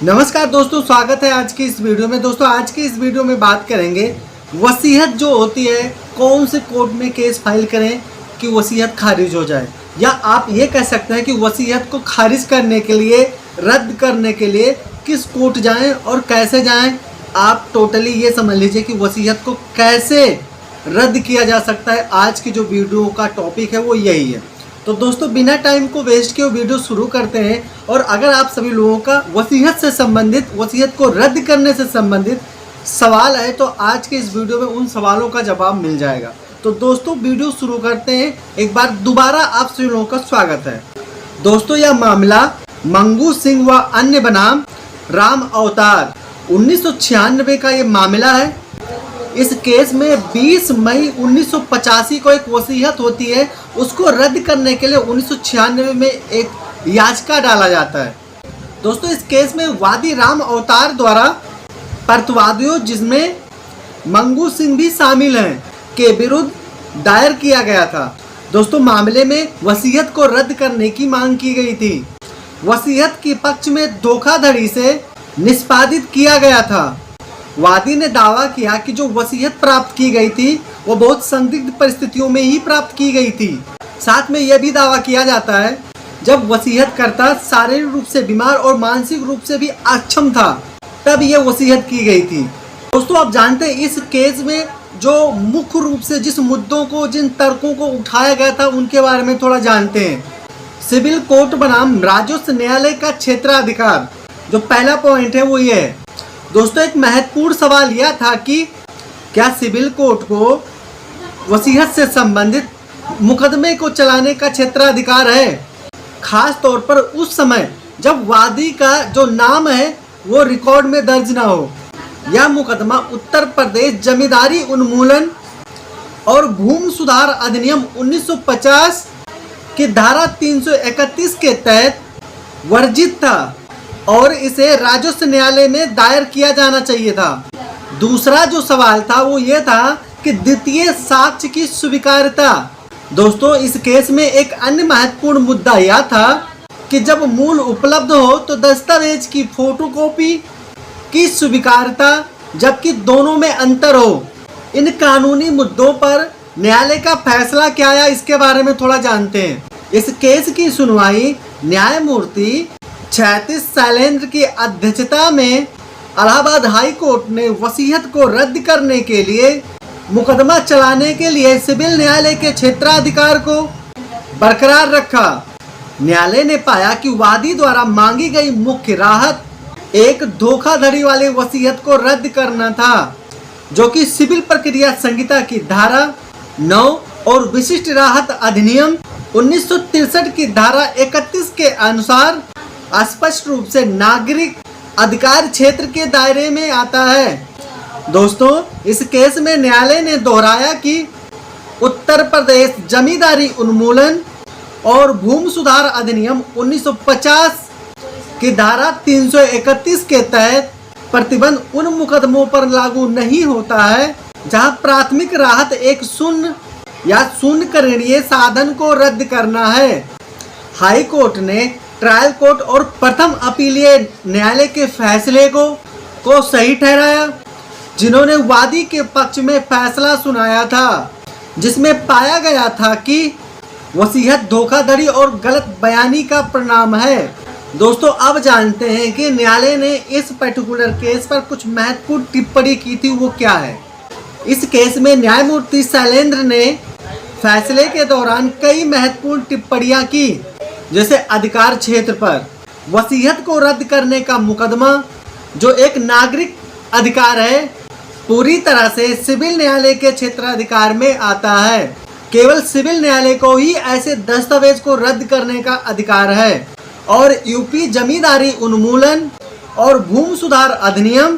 नमस्कार दोस्तों, स्वागत है आज की इस वीडियो में। दोस्तों आज की इस वीडियो में बात करेंगे वसीयत जो होती है, कौन से कोर्ट में केस फाइल करें कि वसीयत खारिज हो जाए, या आप ये कह सकते हैं कि वसीयत को खारिज करने के लिए, रद्द करने के लिए किस कोर्ट जाएं और कैसे जाएं। आप टोटली ये समझ लीजिए कि वसीयत को कैसे रद्द किया जा सकता है। आज की जो वीडियो का टॉपिक है वो यही है। तो दोस्तों बिना टाइम को वेस्ट किए वीडियो शुरू करते हैं। और अगर आप सभी लोगों का वसीयत से संबंधित, वसीयत को रद्द करने से संबंधित सवाल है तो आज के इस वीडियो में उन सवालों का जवाब मिल जाएगा। तो दोस्तों वीडियो शुरू करते हैं। एक बार दोबारा आप सभी लोगों का स्वागत है। दोस्तों यह मामला मंगू सिंह व अन्य बनाम राम अवतार 1996 का ये मामला है। इस केस में 20 मई 1985 को एक वसीयत होती है, उसको रद्द करने के लिए 1996 में एक याचिका डाला जाता है। दोस्तों इस केस में वादी राम अवतार द्वारा प्रतिवादियों, जिसमें मंगू सिंह भी शामिल हैं, के विरुद्ध दायर किया गया था। दोस्तों मामले में वसीयत को रद्द करने की मांग की गई थी। वसीयत के पक्ष में धोखाधड़ी से निष्पादित किया गया था। वादी ने दावा किया कि जो वसीयत प्राप्त की गई थी वो बहुत संदिग्ध परिस्थितियों में ही प्राप्त की गई थी। साथ में यह भी दावा किया जाता है जब वसीयतकर्ता शारीरिक रूप से बीमार और मानसिक रूप से भी अक्षम था, तब यह वसीयत की गई थी। दोस्तों आप जानते हैं इस केस में जो मुख्य रूप से जिस मुद्दों को, जिन तर्कों को उठाया गया था उनके बारे में थोड़ा जानते हैं। सिविल कोर्ट बनाम राजस्व न्यायालय का क्षेत्राधिकार, जो पहला पॉइंट है वो ये है। दोस्तों एक महत्वपूर्ण सवाल यह था कि क्या सिविल कोर्ट को वसीयत से संबंधित मुकदमे को चलाने का क्षेत्राधिकार है, खास तौर पर उस समय जब वादी का जो नाम है वो रिकॉर्ड में दर्ज ना हो। यह मुकदमा उत्तर प्रदेश जमींदारी उन्मूलन और भूमि सुधार अधिनियम 1950 की धारा 331 के तहत वर्जित था और इसे राजस्व न्यायालय में दायर किया जाना चाहिए था। दूसरा जो सवाल था वो ये था कि द्वितीय साक्ष्य की स्वीकार्यता। दोस्तों इस केस में एक अन्य महत्वपूर्ण मुद्दा यह था कि जब मूल उपलब्ध हो तो दस्तावेज की फोटोकॉपी की स्वीकार्यता, जबकि दोनों में अंतर हो। इन कानूनी मुद्दों पर न्यायालय का फैसला क्या आया, इसके बारे में थोड़ा जानते हैं। इस केस की सुनवाई न्यायमूर्ति क्षैतिज शैलेंद्र की अध्यक्षता में इलाहाबाद हाई कोर्ट ने वसीयत को रद्द करने के लिए मुकदमा चलाने के लिए सिविल न्यायालय के क्षेत्राधिकार को बरकरार रखा। न्यायालय ने पाया कि वादी द्वारा मांगी गई मुख्य राहत एक धोखाधड़ी वाले वसीयत को रद्द करना था, जो कि सिविल प्रक्रिया संहिता की धारा 9 और विशिष्ट राहत अधिनियम 1963 की धारा 31 के अनुसार स्पष्ट रूप से नागरिक अधिकार क्षेत्र के दायरे में आता है। दोस्तों इस केस में न्यायालय ने दोहराया कि उत्तर प्रदेश जमींदारी उन्मूलन और भूमि सुधार अधिनियम 1950 की धारा 331 के तहत प्रतिबंध उन मुकदमों पर लागू नहीं होता है जहां प्राथमिक राहत एक शून्य या शून्यकरणीय साधन को रद्द करना है। हाई कोर्ट ने ट्रायल कोर्ट और प्रथम अपीलीय न्यायालय के फैसले को सही ठहराया, जिन्होंने वादी के पक्ष में फैसला सुनाया था, जिसमें पाया गया था कि वसीयत धोखाधड़ी और गलत बयानी का परिणाम है। दोस्तों अब जानते हैं कि न्यायालय ने इस पर्टिकुलर केस पर कुछ महत्वपूर्ण टिप्पणी की थी, वो क्या है। इस केस में न्यायमूर्ति शैलेंद्र ने फैसले के दौरान कई महत्वपूर्ण टिप्पणियां की, जैसे अधिकार क्षेत्र पर वसीयत को रद्द करने का मुकदमा, जो एक नागरिक अधिकार है, पूरी तरह से सिविल न्यायालय के क्षेत्राधिकार में आता है। केवल सिविल न्यायालय को ही ऐसे दस्तावेज को रद्द करने का अधिकार है और यूपी जमींदारी उन्मूलन और भूमि सुधार अधिनियम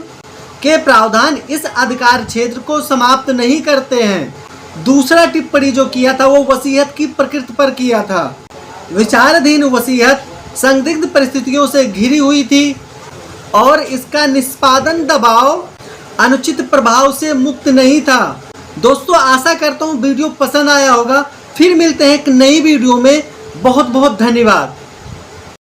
के प्रावधान इस अधिकार क्षेत्र को समाप्त नहीं करते हैं। दूसरा टिप्पणी जो किया था वो वसीयत की प्रकृति पर किया था। विचाराधीन वसीयत संदिग्ध परिस्थितियों से घिरी हुई थी और इसका निष्पादन दबाव, अनुचित प्रभाव से मुक्त नहीं था। दोस्तों आशा करता हूँ वीडियो पसंद आया होगा। फिर मिलते हैं एक नई वीडियो में। बहुत बहुत धन्यवाद।